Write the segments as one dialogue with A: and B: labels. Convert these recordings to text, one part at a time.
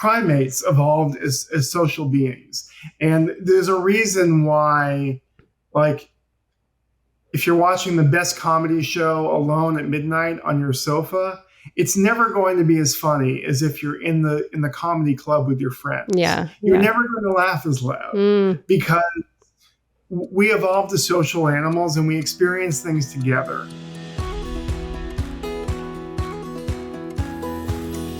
A: primates evolved as social beings. And there's a reason why, like, if you're watching the best comedy show alone at midnight on your sofa, it's never going to be as funny as if you're in the comedy club with your friends.
B: Yeah.
A: You're never going to laugh as loud because we evolved as social animals and we experience things together.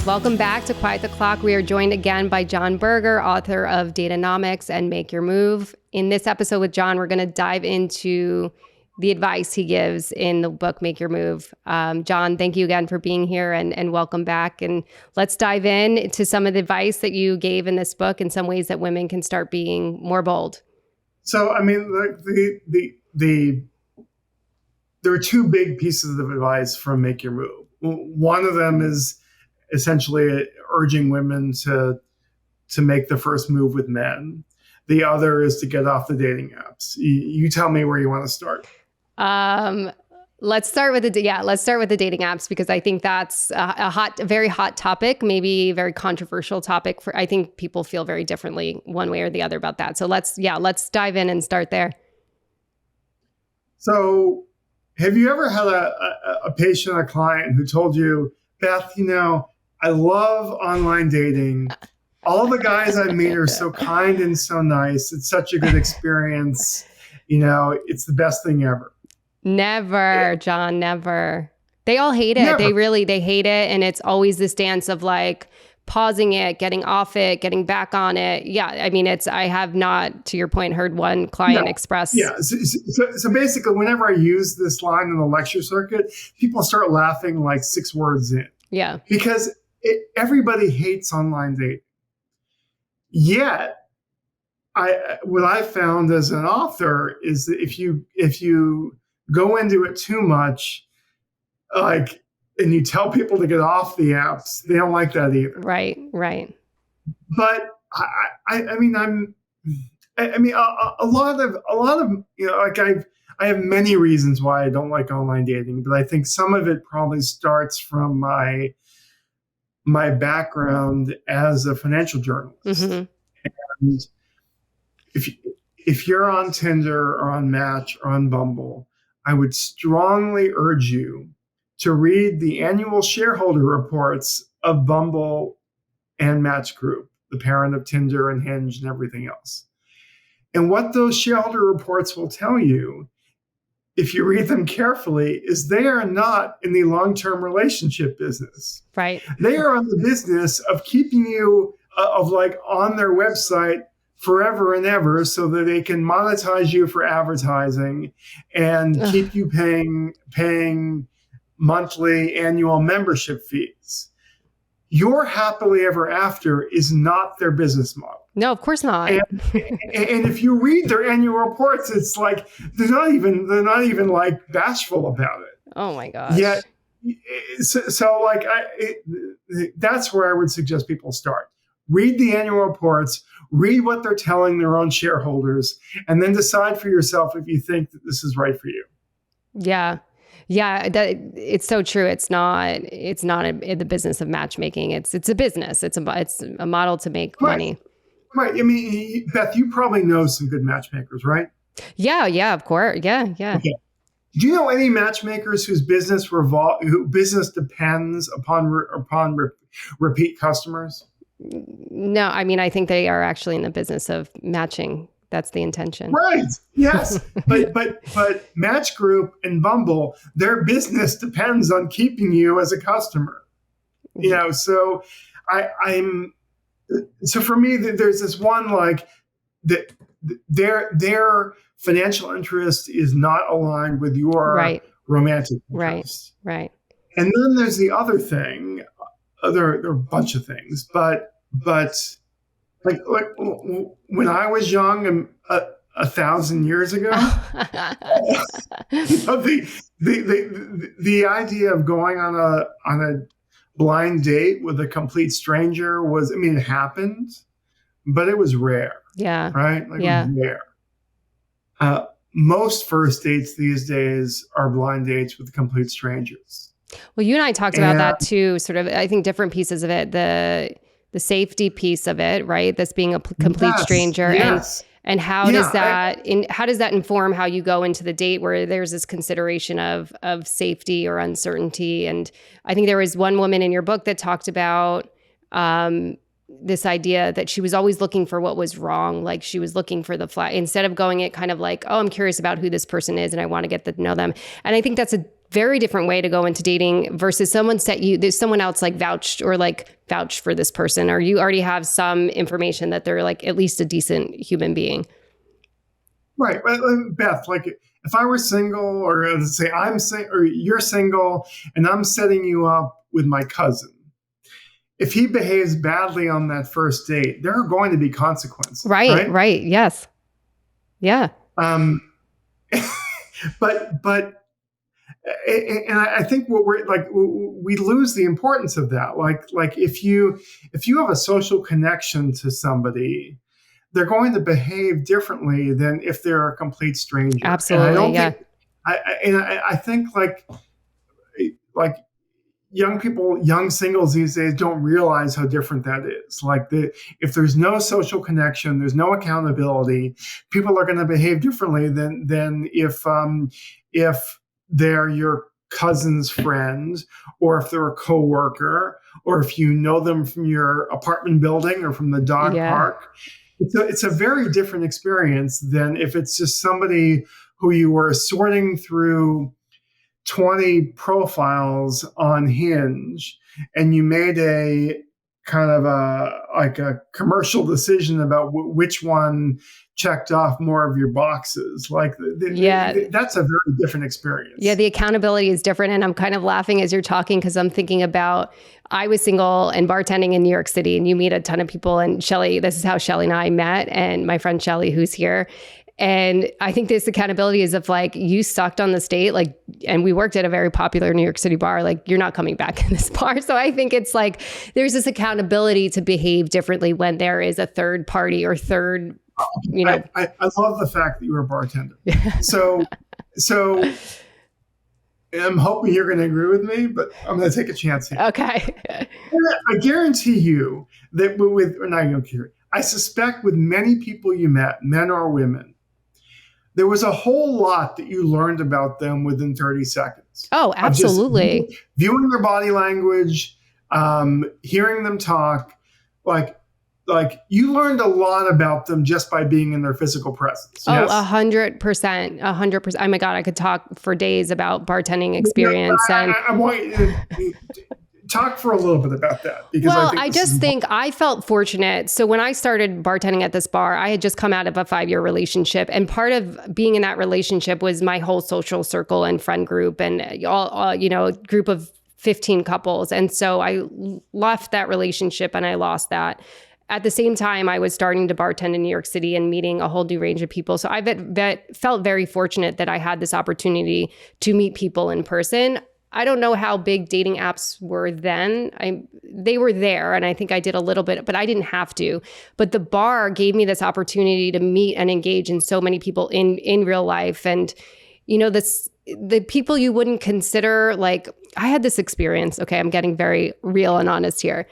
B: Welcome back to Quiet the Clock. We are joined again by Jon Birger, author of Datanomics and Make Your Move. In this episode with Jon, we're going to dive into the advice he gives in the book, Make Your Move. Jon, thank you again for being here and welcome back. And let's dive in to some of the advice that you gave in this book and some ways that women can start being more bold.
A: So, I mean, there are two big pieces of advice from Make Your Move. One of them is essentially urging women to make the first move with men. The other is to get off the dating apps. You tell me where you want to start.
B: Let's start with the dating apps, because I think that's a very hot topic, maybe a very controversial topic. I think people feel very differently one way or the other about that. So let's dive in and start there.
A: So have you ever had a patient, a client who told you, Beth, I love online dating. All the guys I meet are so kind and so nice. It's such a good experience. It's the best thing ever.
B: Never, Jon, never. They all hate it. Never. They hate it. And it's always this dance of like pausing it, getting off it, getting back on it. Yeah. I mean, I have not, to your point, heard one client express.
A: Yeah. So basically, whenever I use this line in the lecture circuit, people start laughing like 6 words in.
B: Yeah.
A: Because everybody hates online dating. Yet, what I found as an author is that if you go into it too much, and you tell people to get off the apps, they don't like that either.
B: Right.
A: But I have many reasons why I don't like online dating, but I think some of it probably starts from my background as a financial journalist. Mm-hmm. And if you're on Tinder or on Match or on Bumble, I would strongly urge you to read the annual shareholder reports of Bumble and Match Group, the parent of Tinder and Hinge and everything else. And what those shareholder reports will tell you, if you read them carefully, is they are not in the long-term relationship business.
B: Right.
A: They are on the business of keeping you on their website forever and ever so that they can monetize you for advertising and keep you paying monthly annual membership fees. Your happily ever after is not their business model.
B: No, of course not.
A: And if you read their annual reports, it's like they're not even like bashful about it.
B: Oh my gosh.
A: Yeah. That's where I would suggest people start. Read the annual reports, read what they're telling their own shareholders, and then decide for yourself if you think that this is right for you.
B: Yeah. Yeah, it's so true. It's not the business of matchmaking. It's a business. It's a model to make money.
A: Right. I mean, Beth, you probably know some good matchmakers, right?
B: Yeah, of course. Yeah.
A: Okay. Do you know any matchmakers whose business depends upon repeat customers?
B: No, I mean, I think they are actually in the business of matching. That's the intention.
A: Right. Yes. but Match Group and Bumble, their business depends on keeping you as a customer. So so for me, there's this one that their financial interest is not aligned with your romantic interest.
B: Right.
A: And then there's the other thing. There are a bunch of things, but like when I was young, 1,000 years ago, the idea of going on a blind date with a complete stranger it happened, but it was rare.
B: Yeah.
A: Right. It was rare. Most first dates these days are blind dates with complete strangers.
B: Well, you and I talked about that too, sort of, I think different pieces of it. The the safety piece of it, right? That's being a complete stranger.
A: Yes.
B: And how does that how does that inform how you go into the date where there's this consideration of safety or uncertainty? And I think there was one woman in your book that talked about this idea that she was always looking for what was wrong. Like she was looking for the flag instead of going it kind of like, oh, I'm curious about who this person is and I want to get to know them. And I think that's a very different way to go into dating versus there's someone else like vouched for this person, or you already have some information that they're like at least a decent human being.
A: Right. Beth, like if I were single, or let's say or you're single and I'm setting you up with my cousin, if he behaves badly on that first date, there are going to be consequences.
B: Right. Yes. Yeah.
A: But and I think what we're like, we lose the importance of that. Like if you have a social connection to somebody, they're going to behave differently than if they're a complete stranger.
B: Absolutely.
A: I think like young singles these days don't realize how different that is. Like if there's no social connection, there's no accountability, people are going to behave differently than if they're your cousin's friend, or if they're a coworker, or if you know them from your apartment building or from the dog park. It's a very different experience than if it's just somebody who you were sorting through 20 profiles on Hinge and you made a kind of a commercial decision about which one checked off more of your boxes. Like that's a very different experience.
B: Yeah, the accountability is different. And I'm kind of laughing as you're talking because I'm thinking about, I was single and bartending in New York City, and you meet a ton of people. And Shelly, this is how Shelly and I met, and my friend Shelly, who's here. And I think this accountability is of like, you sucked on this date, like, and we worked at a very popular New York City bar, like you're not coming back in this bar. So I think it's like, there's this accountability to behave differently when there is a third party or third, you know.
A: I love the fact that you were a bartender. So I'm hoping you're going to agree with me, but I'm going to take a chance here.
B: Okay.
A: I guarantee you that I suspect with many people you met, men or women, there was a whole lot that you learned about them within 30 seconds.
B: Oh, absolutely.
A: Viewing their body language, hearing them talk, like you learned a lot about them just by being in their physical presence.
B: Yes? 100%. 100%. Oh my God, I could talk for days about bartending experience.
A: I want you to talk for a little bit about that. Because I think I
B: felt fortunate. So when I started bartending at this bar, I had just come out of a 5-year relationship. And part of being in that relationship was my whole social circle and friend group and a group of 15 couples. And so I left that relationship and I lost that. At the same time, I was starting to bartend in New York City and meeting a whole new range of people. So I felt very fortunate that I had this opportunity to meet people in person. I don't know how big dating apps were then. They were there, and I think I did a little bit, but I didn't have to. But the bar gave me this opportunity to meet and engage in so many people in real life. And, you know, the people you wouldn't consider, like, I had this experience. Okay, I'm getting very real and honest here.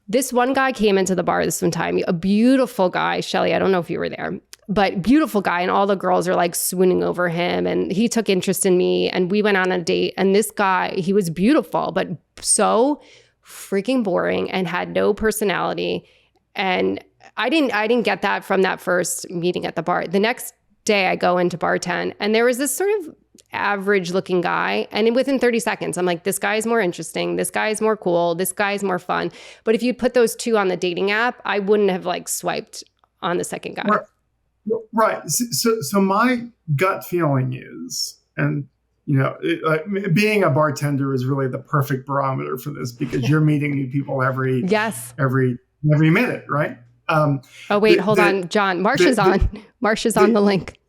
B: This one guy came into the bar this one time, a beautiful guy. Shelly, I don't know if you were there, but beautiful guy. And all the girls are like swooning over him. And he took interest in me and we went on a date. And this guy, he was beautiful, but so freaking boring and had no personality. And I didn't get that from that first meeting at the bar. The next day I go into bartend and there was this sort of average looking guy. And within 30 seconds, I'm like, this guy is more interesting. This guy is more cool. This guy is more fun. But if you put those two on the dating app, I wouldn't have like swiped on the second guy.
A: Right. So my gut feeling is, and you know, being a bartender is really the perfect barometer for this because you're meeting new people every minute, right?
B: Oh wait, hold on, John. Marsha's on. Marsha's on the link.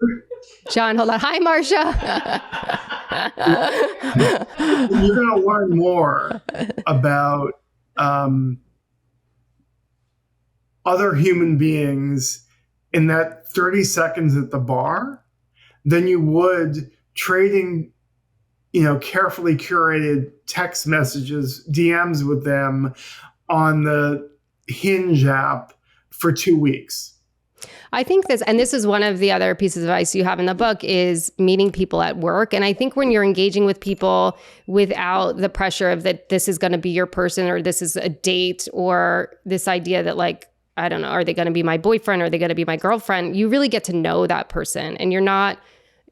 B: John, hold on. Hi, Marsha.
A: You're going to learn more about other human beings in that 30 seconds at the bar than you would trading, you know, carefully curated text messages, DMs with them on the Hinge app for 2 weeks.
B: I think this is one of the other pieces of advice you have in the book, is meeting people at work. And I think when you're engaging with people without the pressure of that this is going to be your person, or this is a date, or this idea that like, I don't know, are they going to be my boyfriend? Or are they going to be my girlfriend? You really get to know that person, and you're not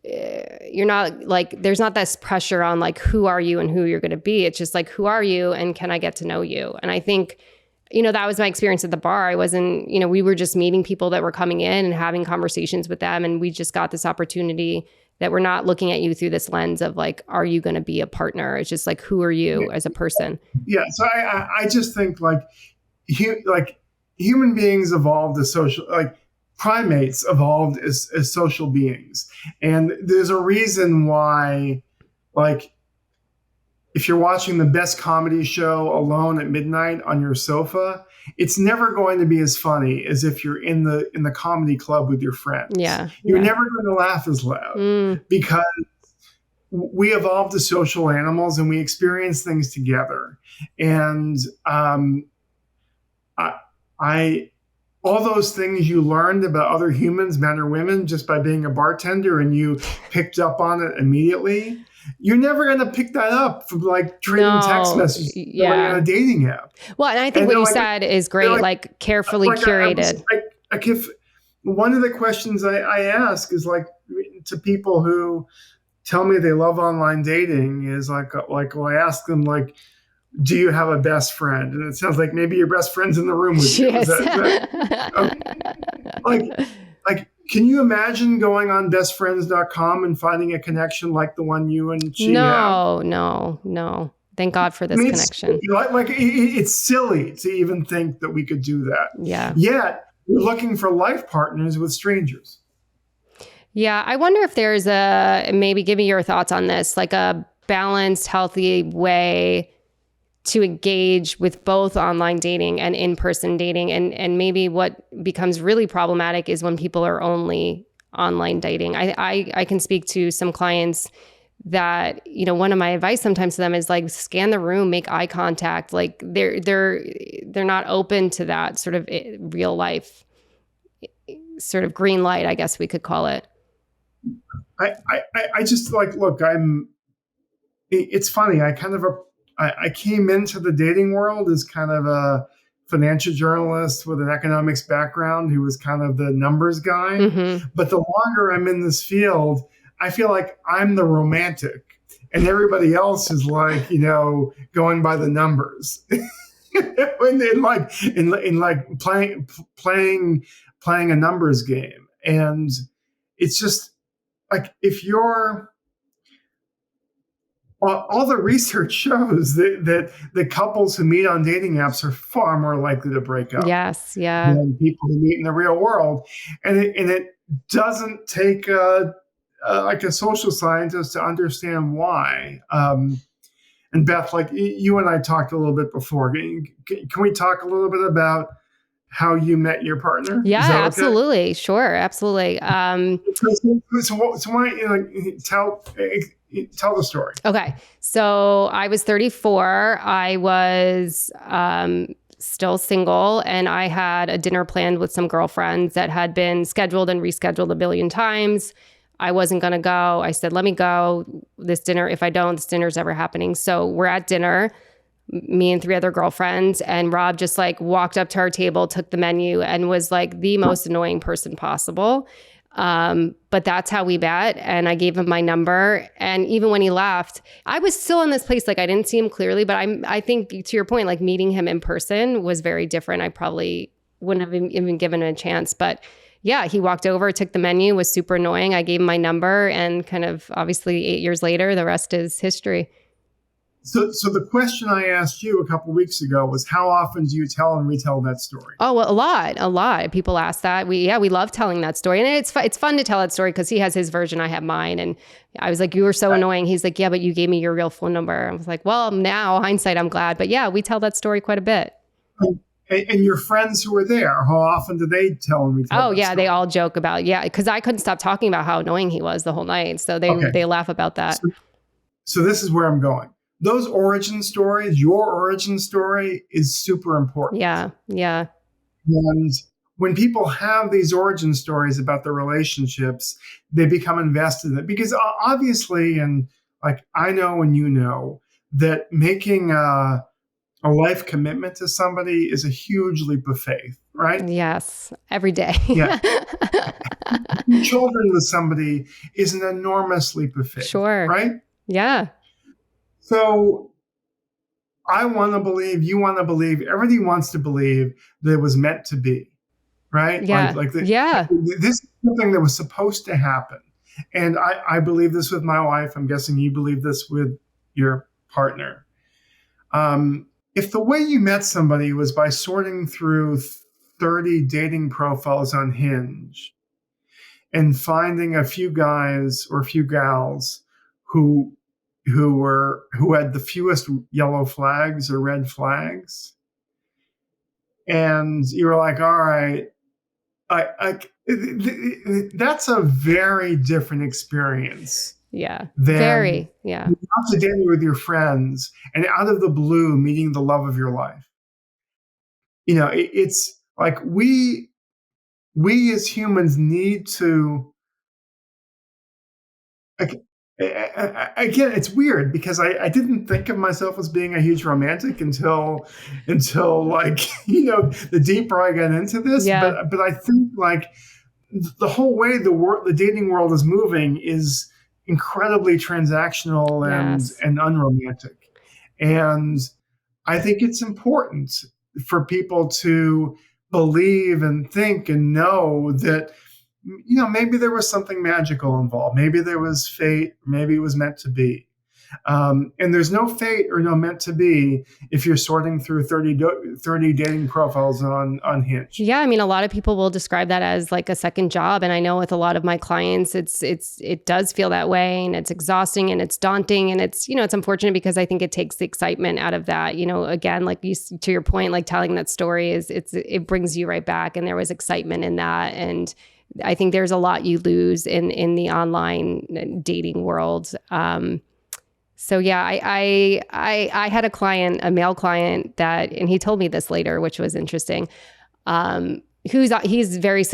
B: like, there's not this pressure on like, who are you and who you're going to be. It's just like, who are you and can I get to know you? And I think, that was my experience at the bar. I wasn't, we were just meeting people that were coming in and having conversations with them. And we just got this opportunity that we're not looking at you through this lens of like, are you going to be a partner? It's just like, who are you as a person?
A: Yeah. So I just think like human beings evolved as social, like primates evolved as social beings. And there's a reason why, like, if you're watching the best comedy show alone at midnight on your sofa, it's never going to be as funny as if you're in the comedy club with your friends.
B: Yeah.
A: You're never going to laugh as loud because we evolved as social animals and we experience things together. And all those things you learned about other humans, men or women, just by being a bartender, and you picked up on it immediately, you're never going to pick that up from like trading text messages on a dating app.
B: Well, and I think what you said is great, like carefully curated.
A: If one of the questions I ask is like to people who tell me they love online dating is like well, I ask them like, do you have a best friend? And it sounds like maybe your best friend's in the room with you.
B: Yes.
A: Like, can you imagine going on bestfriends.com and finding a connection like the one you and she have?
B: No. Thank God for this connection.
A: It's silly to even think that we could do that.
B: Yeah.
A: Yet we're looking for life partners with strangers.
B: Yeah. I wonder if there's maybe give me your thoughts on this, like a balanced, healthy way to engage with both online dating and in-person dating. And maybe what becomes really problematic is when people are only online dating. I can speak to some clients that, one of my advice sometimes to them is like, scan the room, make eye contact. Like they're not open to that sort of real life, sort of green light, I guess we could call it.
A: I just like, look, it's funny. I came into the dating world as kind of a financial journalist with an economics background who was kind of the numbers guy. Mm-hmm. But the longer I'm in this field, I feel like I'm the romantic and everybody else is like, going by the numbers. in playing a numbers game. And it's just like, if you're, all the research shows that the couples who meet on dating apps are far more likely to break up.
B: Yes, yeah.
A: Than people who meet in the real world, and it doesn't take like a social scientist to understand why. And Beth, like you and I talked a little bit before. Can we talk a little bit about how you met your partner?
B: Yeah, absolutely. Okay? Sure, absolutely.
A: So why don't you tell the story.
B: Okay. So I was 34. I was still single, and I had a dinner planned with some girlfriends that had been scheduled and rescheduled a billion times. I wasn't going to go. I said, let me go. This dinner, if I don't, this dinner's ever happening. So we're at dinner, me and 3 other girlfriends, and Rob just like walked up to our table, took the menu, and was like the most annoying person possible. But that's how we met. And I gave him my number. And even when he left, I was still in this place. Like I didn't see him clearly, but I think to your point, like meeting him in person was very different. I probably wouldn't have even given him a chance, but yeah, he walked over, took the menu, was super annoying. I gave him my number, and kind of obviously 8 years later, the rest is history.
A: So the question I asked you a couple of weeks ago was, how often do you tell and retell that story?
B: Oh, well, a lot. People ask that. We love telling that story. And it's fun to tell that story because he has his version, I have mine. And I was like, you were so annoying. He's like, yeah, but you gave me your real phone number. I was like, well, now hindsight, I'm glad. But yeah, we tell that story quite a bit.
A: And your friends who were there, how often do they tell and retell?
B: Oh, yeah, story? They all joke about, because I couldn't stop talking about how annoying he was the whole night. So they laugh about that.
A: So this is where I'm going. those origin stories, your origin story is super important.
B: Yeah. Yeah.
A: And when people have these origin stories about their relationships, they become invested in it because obviously, and like I know and you know, that making a life commitment to somebody is a huge leap of faith, right?
B: Yes. Every day.
A: Yeah. Children with somebody is an enormous leap of faith,
B: Sure.
A: right?
B: Yeah.
A: So I want to believe, you want to believe, everybody wants to believe that it was meant to be, right?
B: Yeah. Yeah.
A: This is something that was supposed to happen. And I believe this with my wife. I'm guessing you believe this with your partner. If the way you met somebody was by sorting through 30 dating profiles on Hinge and finding a few guys or a few gals who had the fewest yellow flags or red flags, and you were like, all right, that's a very different experience.
B: Yeah.
A: Than
B: Very. Yeah.
A: out to dinner with your friends and out of the blue meeting the love of your life. It's like we as humans need to, like, again, it's weird because I didn't think of myself as being a huge romantic until like, the deeper I got into this.
B: Yeah.
A: But I think like the whole way the dating world is moving is incredibly transactional
B: Yes.
A: and unromantic. And I think it's important for people to believe and think and know that, maybe there was something magical involved. Maybe there was fate. Maybe it was meant to be. And there's no fate or no meant to be if you're sorting through 30 dating profiles on Hinge.
B: Yeah, I mean, a lot of people will describe that as like a second job, and I know with a lot of my clients, it does feel that way, and it's exhausting and it's daunting, and it's it's unfortunate because I think it takes the excitement out of that. Again, like to your point, like telling that story it brings you right back, and there was excitement in that, and I think there's a lot you lose in the online dating world. So yeah, I had a client, a male client and he told me this later, which was interesting. He's very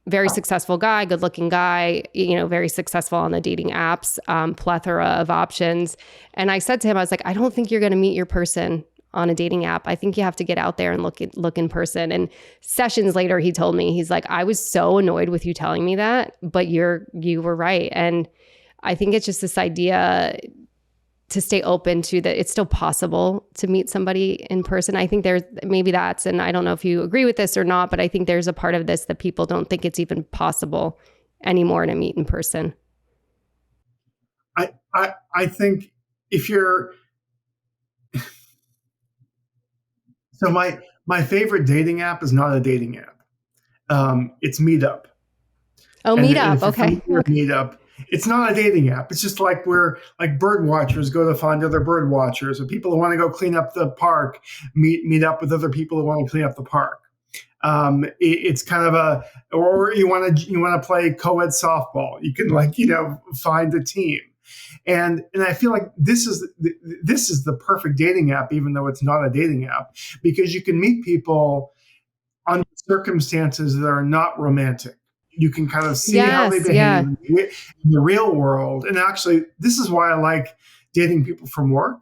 B: very successful guy, good looking guy, very successful on the dating apps, plethora of options. And I said to him, I was like, I don't think you're going to meet your person on a dating app. I think you have to get out there and look in person. And sessions later, he told me, he's like, I was so annoyed with you telling me that, but you were right. And I think it's just this idea to stay open to that it's still possible to meet somebody in person. I think and I don't know if you agree with this or not, but I think there's a part of this that people don't think it's even possible anymore to meet in person.
A: I think if you're, so my favorite dating app is not a dating app. It's Meetup.
B: Oh, Meetup. Okay.
A: Meetup. It's not a dating app. It's just like where like bird watchers go to find other bird watchers, or people who want to go clean up the park meet up with other people who want to clean up the park. It's kind of or you want to play co-ed softball. You can find a team, and I feel like this is the perfect dating app, even though it's not a dating app, because you can meet people under circumstances that are not romantic. You can kind of see how they behave in the real world. And actually, this is why I like dating people from work.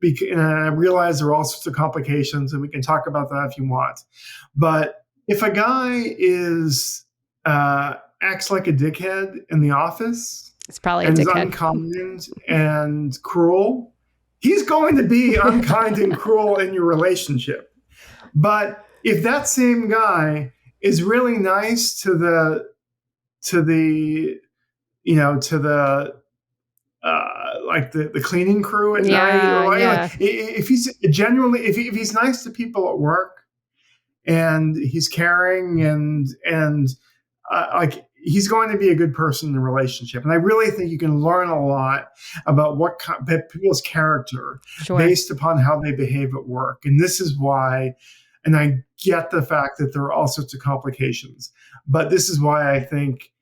A: And I realize there are all sorts of complications, and we can talk about that if you want. But if a guy acts like a dickhead in the office,
B: it's probably
A: and
B: a
A: is
B: dickhead.
A: Unkind and cruel, he's going to be unkind and cruel in your relationship. But if that same guy is really nice to the cleaning crew at night, or if he's genuinely, if he's nice to people at work, and he's caring, and he's going to be a good person in the relationship. And I really think you can learn a lot about people's character based upon how they behave at work. And this is why. And I get the fact that there are all sorts of complications, but this is why I think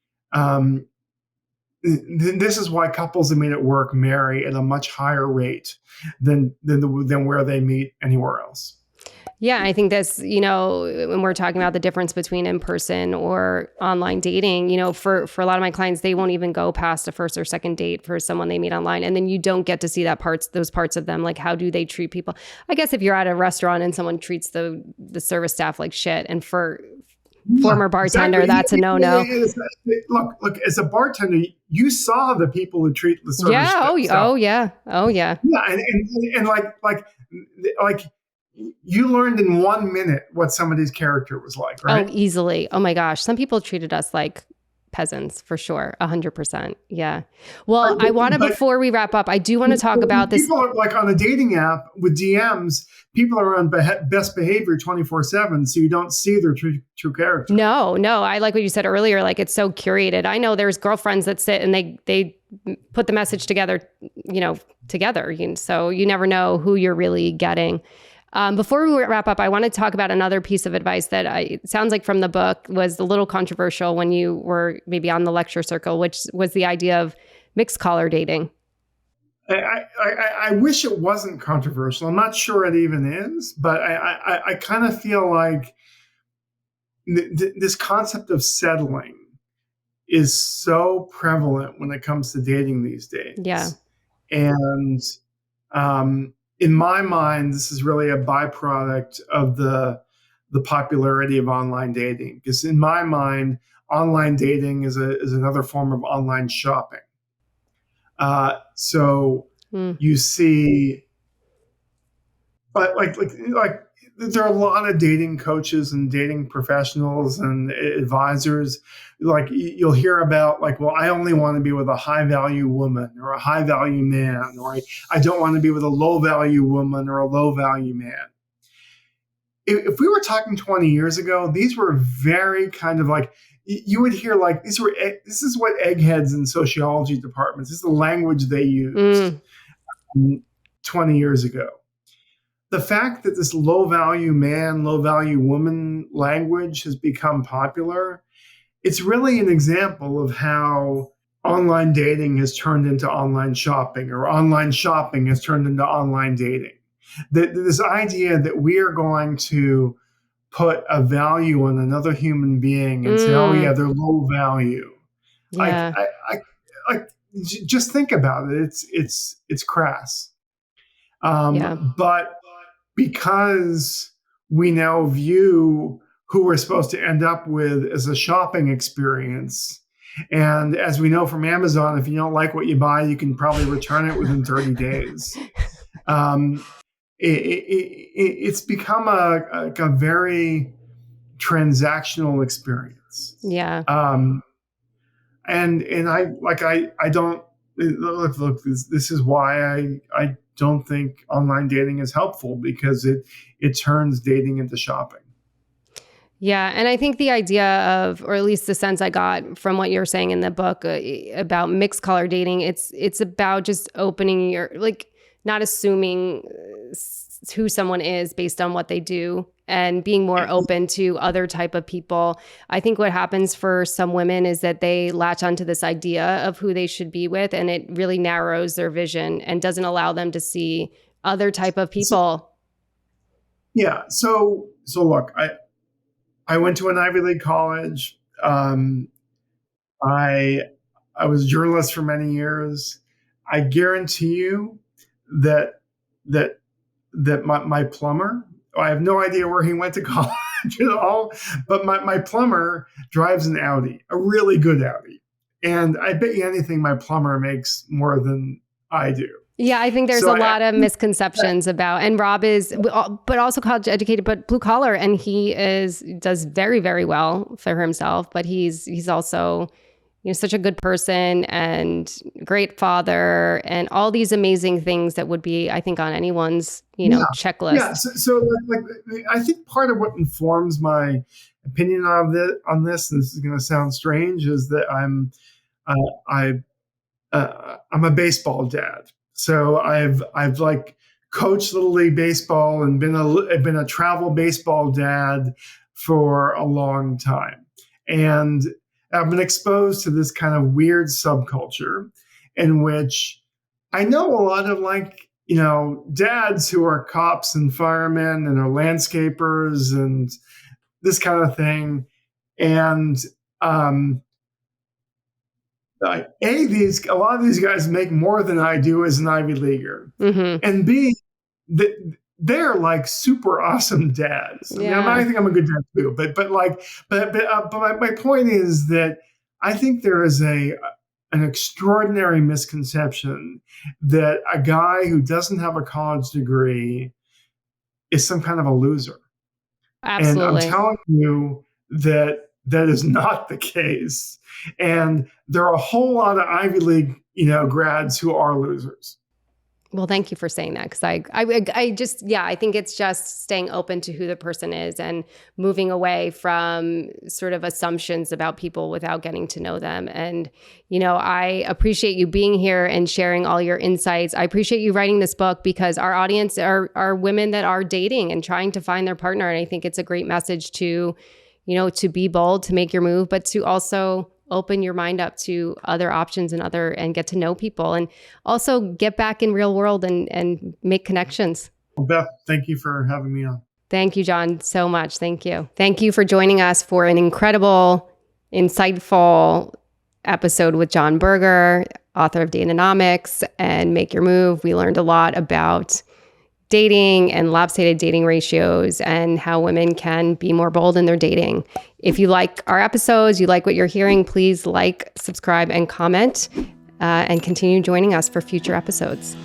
A: this is why couples that meet at work marry at a much higher rate than where they meet anywhere else.
B: Yeah, I think that's, when we're talking about the difference between in-person or online dating, for a lot of my clients, they won't even go past a first or second date for someone they meet online. And then you don't get to see those parts of them. Like, how do they treat people? I guess if you're at a restaurant and someone treats the service staff like shit, and for former bartender, exactly. That's a no-no.
A: Look, as a bartender, you saw the people who treat the service staff.
B: Oh yeah.
A: Yeah, and like you learned in 1 minute what somebody's character was like, right?
B: Oh, easily. Oh my gosh. Some people treated us like peasants, for sure. 100%. Yeah. Well, before we wrap up, I do want to talk about this.
A: People are like on a dating app with DMs, people are on best behavior 24/7. So you don't see their true character.
B: No. I like what you said earlier. Like, it's so curated. I know there's girlfriends that sit and they put the message together, together. So you never know who you're really getting. Before we wrap up, I want to talk about another piece of advice that it sounds like from the book was a little controversial when you were maybe on the lecture circle, which was the idea of mixed collar dating.
A: I wish it wasn't controversial. I'm not sure it even is, but I kind of feel like this concept of settling is so prevalent when it comes to dating these days.
B: Yeah.
A: And in my mind, this is really a byproduct of the popularity of online dating. Because in my mind, online dating is another form of online shopping. You see, but like there are a lot of dating coaches and dating professionals and advisors. Like, you'll hear about, like, well, I only want to be with a high value woman or a high value man, or I don't want to be with a low value woman or a low value man. If we were talking 20 years ago, these were very kind of like, you would hear like, this is what eggheads in sociology departments, this is the language they used 20 years ago. The fact that this low value man, low value woman language has become popular, it's really an example of how online dating has turned into online shopping, or online shopping has turned into online dating. This idea that we are going to put a value on another human being and say, oh yeah, they're low value.
B: Yeah.
A: I just think about it. It's crass. But because we now view who we're supposed to end up with as a shopping experience, and as we know from Amazon, if you don't like what you buy, you can probably return it within 30 days. It's become a very transactional experience.
B: Yeah.
A: And I don't look. This is why I don't think online dating is helpful, because it turns dating into shopping.
B: Yeah. And I think the idea of, or at least the sense I got from what you're saying in the book about mixed color dating, it's about just opening your, like, not assuming who someone is based on what they do, and being more open to other type of people. I think what happens for some women is that they latch onto this idea of who they should be with, and it really narrows their vision and doesn't allow them to see other type of people.
A: Yeah. So look, I went to an Ivy League college. I was a journalist for many years. I guarantee you that my plumber, I have no idea where he went to college at all, but my plumber drives an Audi, a really good Audi. And I bet you anything my plumber makes more than I do.
B: Yeah, I think there's a lot of misconceptions about, and Rob is, but also college educated, but blue collar, and he does very, very well for himself. But he's also, such a good person and great father, and all these amazing things that would be, I think, on anyone's checklist.
A: Yeah. So I think part of what informs my opinion on this, and this is going to sound strange, is that I'm a baseball dad. So I've like coached Little League baseball and been a travel baseball dad for a long time. And I've been exposed to this kind of weird subculture in which I know a lot of dads who are cops and firemen and are landscapers and this kind of thing. And a lot of these guys make more than I do as an Ivy Leaguer, and B, they're like super awesome dads. I think I'm a good dad too, but my point is that I think there is an extraordinary misconception that a guy who doesn't have a college degree is some kind of a loser.
B: Absolutely.
A: And I'm telling you that is not the case. And there are a whole lot of Ivy League, grads who are losers.
B: Well, thank you for saying that, because I think it's just staying open to who the person is and moving away from sort of assumptions about people without getting to know them. And, I appreciate you being here and sharing all your insights. I appreciate you writing this book, because our audience are women that are dating and trying to find their partner. And I think it's a great message to be bold, to make your move, but to also open your mind up to other options and get to know people, and also get back in real world and make connections.
A: Well, Beth, thank you for having me on.
B: Thank you, Jon, so much. Thank you. Thank you for joining us for an incredible, insightful episode with Jon Birger, author of Datanomics and Make Your Move. We learned a lot about dating and lopsided dating ratios and how women can be more bold in their dating. If you like our episodes, you like what you're hearing, please like, subscribe, and comment, and continue joining us for future episodes.